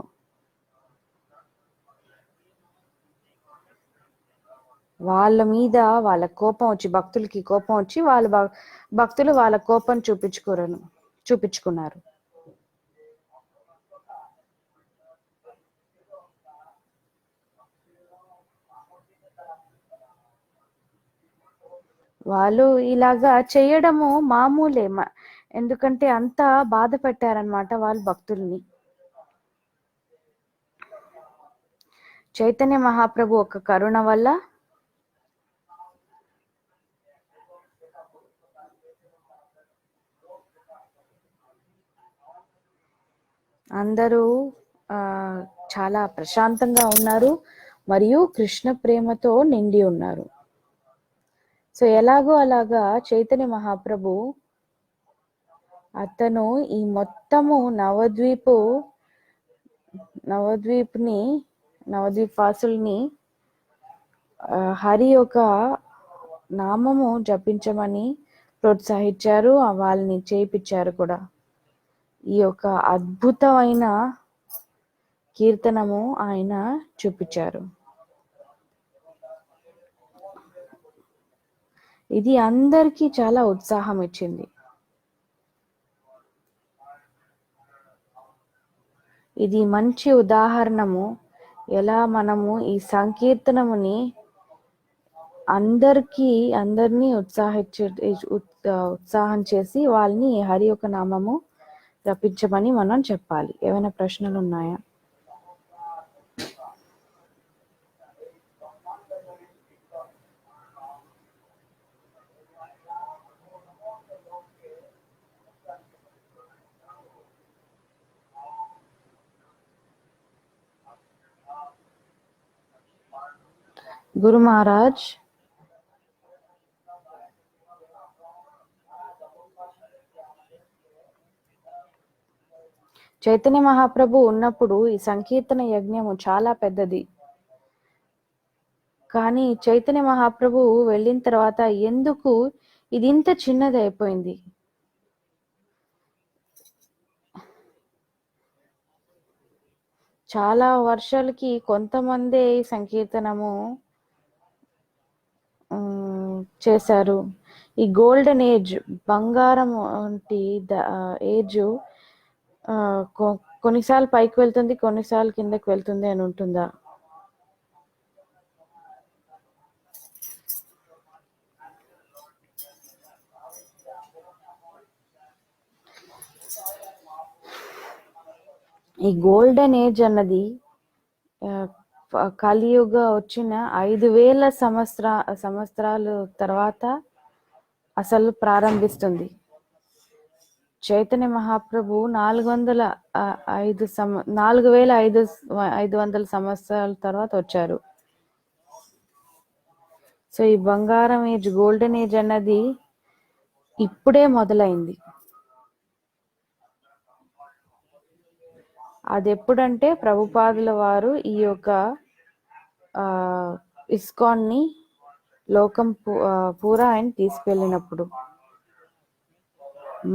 వాళ్ళ మీద వాళ్ళ కోపం వచ్చి, భక్తులకి కోపం వచ్చి భక్తులు వాళ్ళ కోపం చూపించుకున్నారు. వాళ్ళు ఇలాగా చేయడము మామూలే, ఎందుకంటే అంతా బాధ పెట్టారనమాట వాళ్ళు భక్తుల్ని. చైతన్య మహాప్రభు ఒక కరుణ వల్ల అందరూ చాలా ప్రశాంతంగా ఉన్నారు మరియు కృష్ణ ప్రేమతో నిండి ఉన్నారు. సో ఎలాగో అలాగా చైతన్య మహాప్రభు అతను ఈ మొత్తము నవద్వీపాసుల్ని హరి యొక్క నామము జపించమని ప్రోత్సహించారు, వాళ్ళని చేయించారు కూడా. ఈ యొక్క అద్భుతమైన కీర్తనము ఆయన చూపించారు. ఇది అందరికీ చాలా ఉత్సాహం ఇచ్చింది. ఇది మంచి ఉదాహరణము ఎలా మనము ఈ సంకీర్తనముని అందరినీ ఉత్సాహం చేసి వాళ్ళని హరి యొక్క నామము రప్పించమని మనం చెప్పాలి. ఏమైనా ప్రశ్నలు ఉన్నాయా? గురు మహారాజ్, చైతన్య మహాప్రభు ఉన్నప్పుడు ఈ సంకీర్తన యజ్ఞము చాలా పెద్దది. కానీ చైతన్య మహాప్రభు వెళ్ళిన తర్వాత ఎందుకు ఇది ఇంత చిన్నది అయిపోయింది? చాలా వర్షాలకి కొంతమంది సంకీర్తనము చేశారు. ఈ గోల్డెన్ ఏజ్, బంగారం వంటి ఏజ్ కొన్నిసార్లు పైకి వెళ్తుంది, కొన్నిసార్లు కిందకి వెళ్తుంది అని ఉంటుందా? ఈ గోల్డెన్ ఏజ్ అన్నది కలియుగ వచ్చిన 5000 సంవత్సరాల తర్వాత అసలు ప్రారంభిస్తుంది. చైతన్య మహాప్రభు 4500 సంవత్సరాల తర్వాత వచ్చారు. సో ఈ బంగారం ఏజ్, గోల్డెన్ ఏజ్ అన్నది ఇప్పుడే మొదలైంది. అది ఎప్పుడంటే ప్రభుపాదుల వారు ఈ యొక్క ఇస్కాన్ని లోకం పూరా ఆయన తీసుకెళ్ళినప్పుడు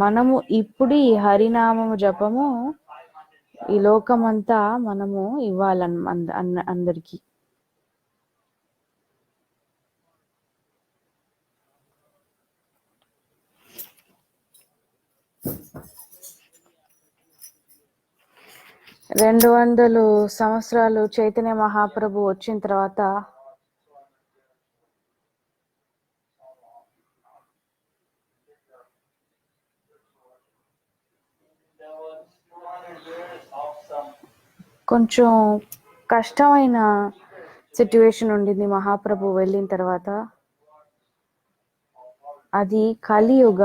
మనము ఇప్పుడు ఈ హరినామము జపము ఈ లోకమంతా మనము ఇవ్వాలని అందరికీ. రెండు 200 సంవత్సరాలు చైతన్య మహాప్రభు వచ్చిన తర్వాత కొంచెం కష్టమైన సిట్యువేషన్ ఉండింది మహాప్రభు వెళ్ళిన తర్వాత. అది కలియుగ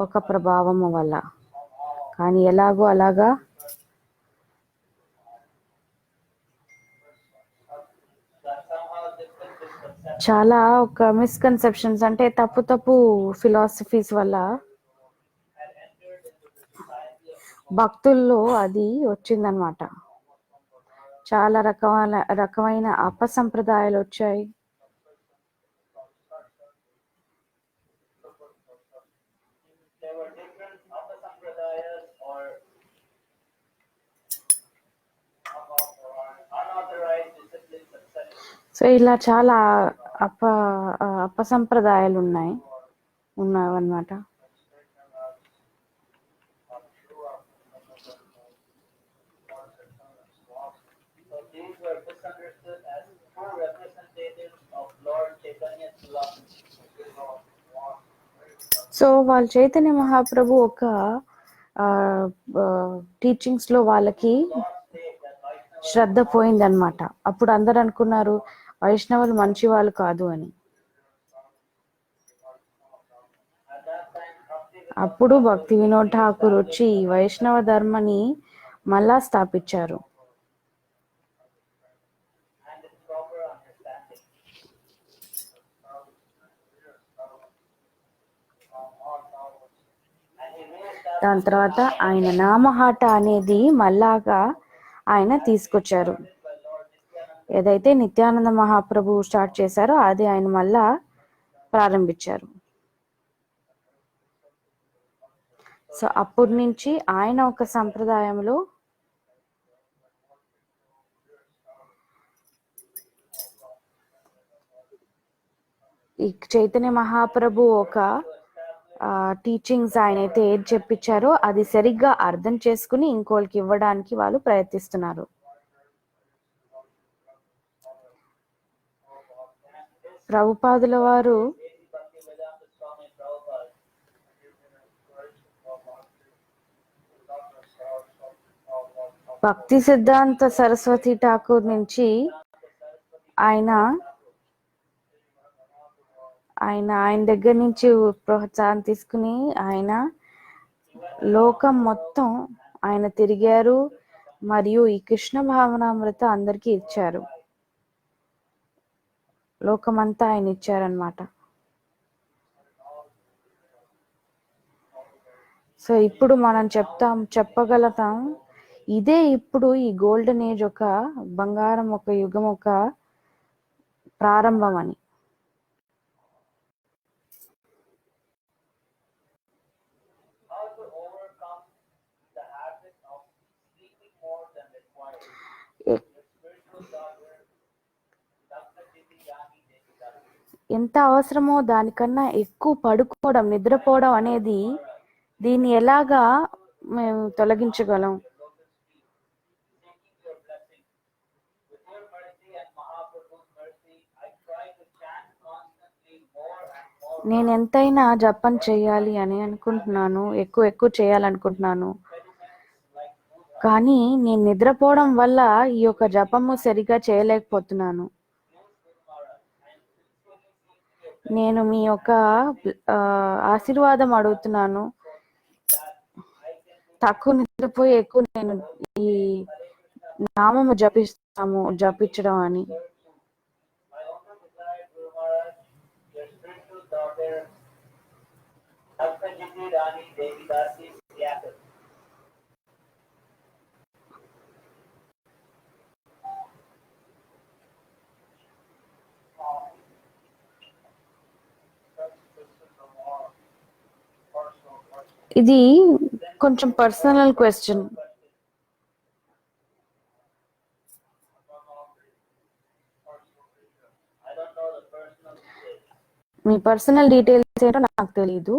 ఒక ప్రభావము వల్ల. కానీ ఎలాగో అలాగా చాలా ఒక మిస్కన్సెప్షన్స్ అంటే తప్పు ఫిలాసఫీస్ వల్ల భక్తుల్లో అది వచ్చిందనమాట. చాలా రకమైన అపసంప్రదాయాలు వచ్చాయి. సో ఇలా చాలా అపసంప్రదాయాలు ఉన్నాయన్నమాట. సో వాళ్ళు చైతన్య మహాప్రభు ఒక టీచింగ్స్ లో వాళ్ళకి శ్రద్ధ పోయిందనమాట. అప్పుడు అందరు అనుకున్నారు వైష్ణవులు మంచి వాళ్ళు కాదు అని. అప్పుడు భక్తి వినోద్ ఠాకూర్ వచ్చి వైష్ణవ ధర్మని మళ్ళా స్థాపించారు. దాని తర్వాత ఆయన నామహాట అనేది మళ్ళాగా ఆయన తీసుకొచ్చారు. ఏదైతే నిత్యానంద మహాప్రభు స్టార్ట్ చేశారో అది ఆయన మళ్ళా ప్రారంభించారు. సో అప్పటి నుంచి ఆయన ఒక సంప్రదాయంలో ఈ చైతన్య మహాప్రభు ఒక టీచింగ్స్ ఆయన అయితే ఏది చెప్పించారో అది సరిగ్గా అర్థం చేసుకుని ఇంకోళ్ళకి ఇవ్వడానికి వాళ్ళు ప్రయత్నిస్తున్నారు. ప్రభుపాదుల వారు భక్తి సిద్ధాంత సరస్వతి ఠాకూర్ నుంచి ఆయన దగ్గర నుంచి ప్రోత్సాహం తీసుకుని ఆయన లోకం మొత్తం ఆయన తిరిగారు మరియు ఈ కృష్ణ భావనామృత అందరికీ ఇచ్చారు. లోకమంతా ఆయన ఇచ్చారనమాట. సో ఇప్పుడు మనం చెప్పగలుగుతాం ఇదే ఇప్పుడు ఈ గోల్డెన్ ఏజ్ ఒక బంగారం ఒక యుగం ఒక ప్రారంభం అని. ఎంత అవసరమో దానికన్నా ఎక్కువ పడుకోవడం నిద్రపోవడం అనేది దీన్ని ఎలాగా మేము తొలగించగలం? నేను ఎంతైనా జపం చేయాలి అని అనుకుంటున్నాను, ఎక్కువ చేయాలనుకుంటున్నాను. కానీ నేను నిద్రపోవడం వల్ల ఈ యొక్క జపము సరిగా చేయలేకపోతున్నాను. నేను మీ యొక్క ఆశీర్వాదం అడుగుతున్నాను. తక్కువ నిద్రపోయి ఎక్కువ నేను ఈ నామము జపించడం అని. ఇది కొంచెం పర్సనల్ క్వశ్చన్. మీ పర్సనల్ డీటెయిల్స్ ఏంటో నాకు తెలీదు.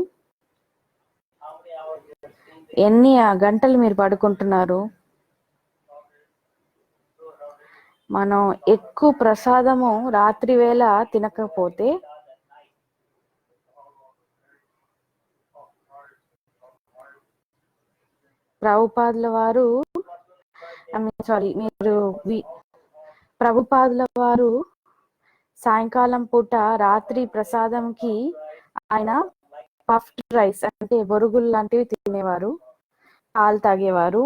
ఎన్ని గంటలు మీరు పడుకుంటున్నారు? మనం ఎక్కువ ప్రసాదము రాత్రి వేళ తినకపోతే ప్రభుపాదుల వారు ప్రభుపాదుల వారు సాయంకాలం పూట రాత్రి ప్రసాదంకి ఆయన పఫ్డ్ రైస్ అంటే బొరుగులు లాంటివి తినేవారు, పాలు తాగేవారు.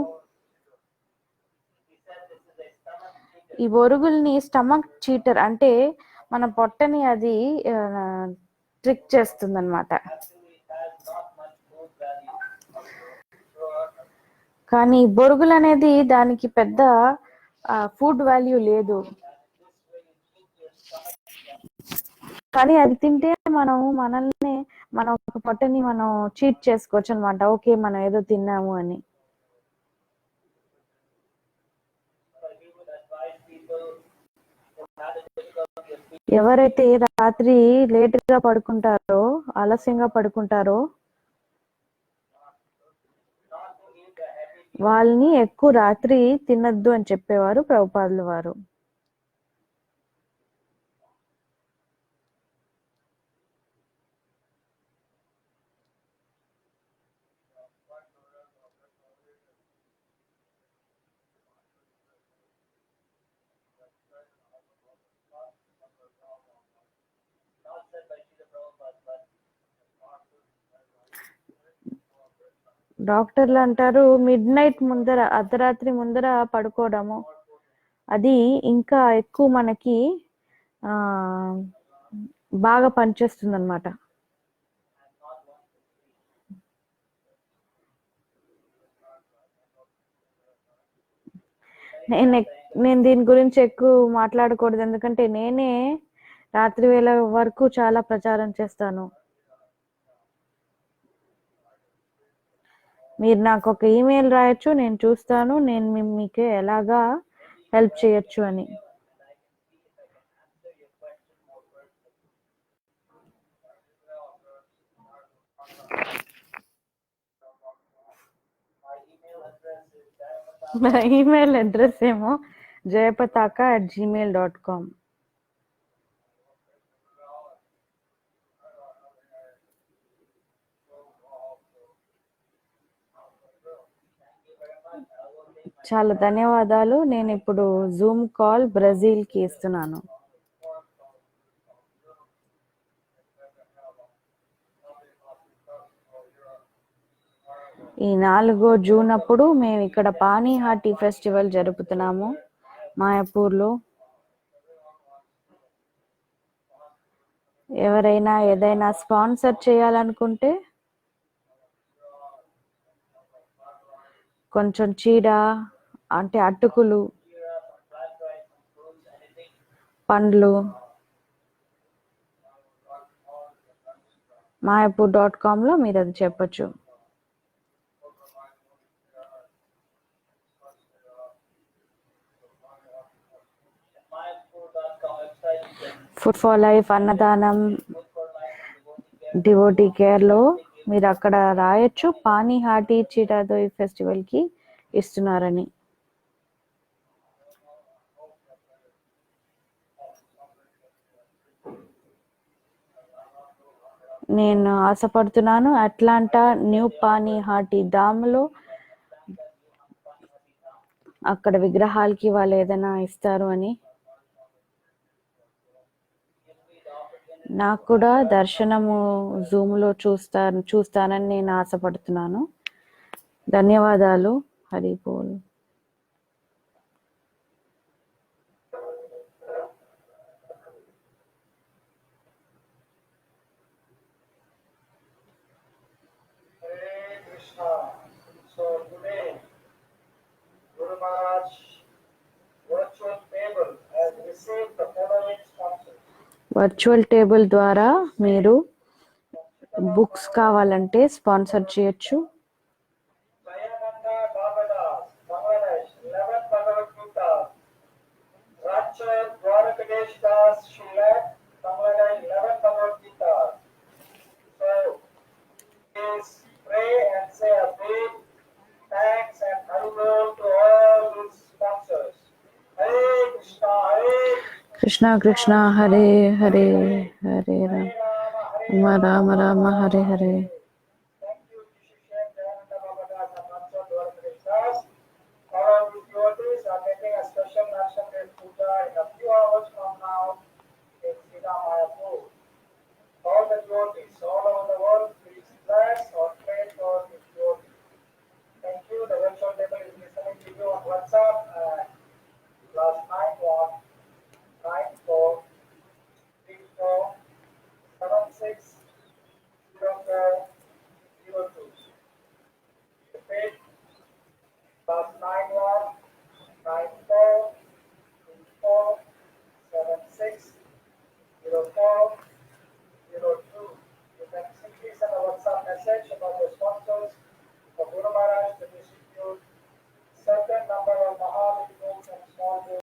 ఈ బొరుగుల్ని స్టమక్ చీటర్ అంటే మన పొట్టని అది ట్రిక్ చేస్తుంది అన్నమాట. కానీ బొరుగులు అనేది దానికి పెద్ద ఫుడ్ వాల్యూ లేదు. కానీ అది తింటే మన పొట్టని మనం చీట్ చేసుకోవచ్చు అనమాట. ఓకే, మనం ఏదో తిన్నాము అని. ఎవరైతే రాత్రి లేటుగా పడుకుంటారో, ఆలస్యంగా పడుకుంటారో వాళ్ళని ఎక్కువ రాత్రి తినద్దు అని చెప్పేవారు ప్రభుపాదుల వారు. డాక్టర్లు అంటారు అర్ధరాత్రి ముందర పడుకోవడము అది ఇంకా ఎక్కువ మనకి బాగా పనిచేస్తుంది అన్నమాట. నేను దీని గురించి ఎక్కువ మాట్లాడకూడదు, ఎందుకంటే నేనే రాత్రి వేళ వరకు చాలా ప్రచారం చేస్తాను. మీరు నాకు ఒక ఈమెయిల్ రాయొచ్చు, నేను చూస్తాను నేను మీకు ఎలాగా హెల్ప్ చేయొచ్చు అని. నా ఈమెయిల్ అడ్రస్ ఏమో jayapataka@gmail.com. చాలా ధన్యవాదాలు. నేను ఇప్పుడు జూమ్ కాల్ బ్రెజిల్కి ఇస్తున్నాను. ఈ 4వ జూన్ అప్పుడు మేము ఇక్కడ పానీ హాటీ ఫెస్టివల్ జరుపుతున్నాము మాయాపూర్లో. ఎవరైనా ఏదైనా స్పాన్సర్ చేయాలనుకుంటే కొంచెం చీడ అంటే అటుకులు, పండ్లు mayapur.com మీరు అది చెప్పచ్చు. ఫుడ్ ఫర్ లైఫ్, అన్నదానం, డివోటీ కేర్లో మీరు అక్కడ రాయొచ్చు పానీ హాటీ చీటాదోయ్ ఫెస్టివల్కి ఇస్తున్నారని. నేను ఆశపడుతున్నాను అట్లాంటా న్యూ పానీ హాటీ డామ్లో అక్కడ విగ్రహాలకి వాళ్ళు ఏదైనా ఇస్తారు అని. నాకు కూడా దర్శనము జూమ్లో చూస్తానని నేను ఆశపడుతున్నాను. ధన్యవాదాలు. హరి బోల్. వర్చువల్ టేబుల్ ద్వారా మీరు బుక్స్ కావాలంటే స్పాన్సర్ చేయొచ్చు. कृष्णा कृष्णा हरे हरे हरे राम राम राम हरे हरे